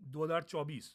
2024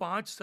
5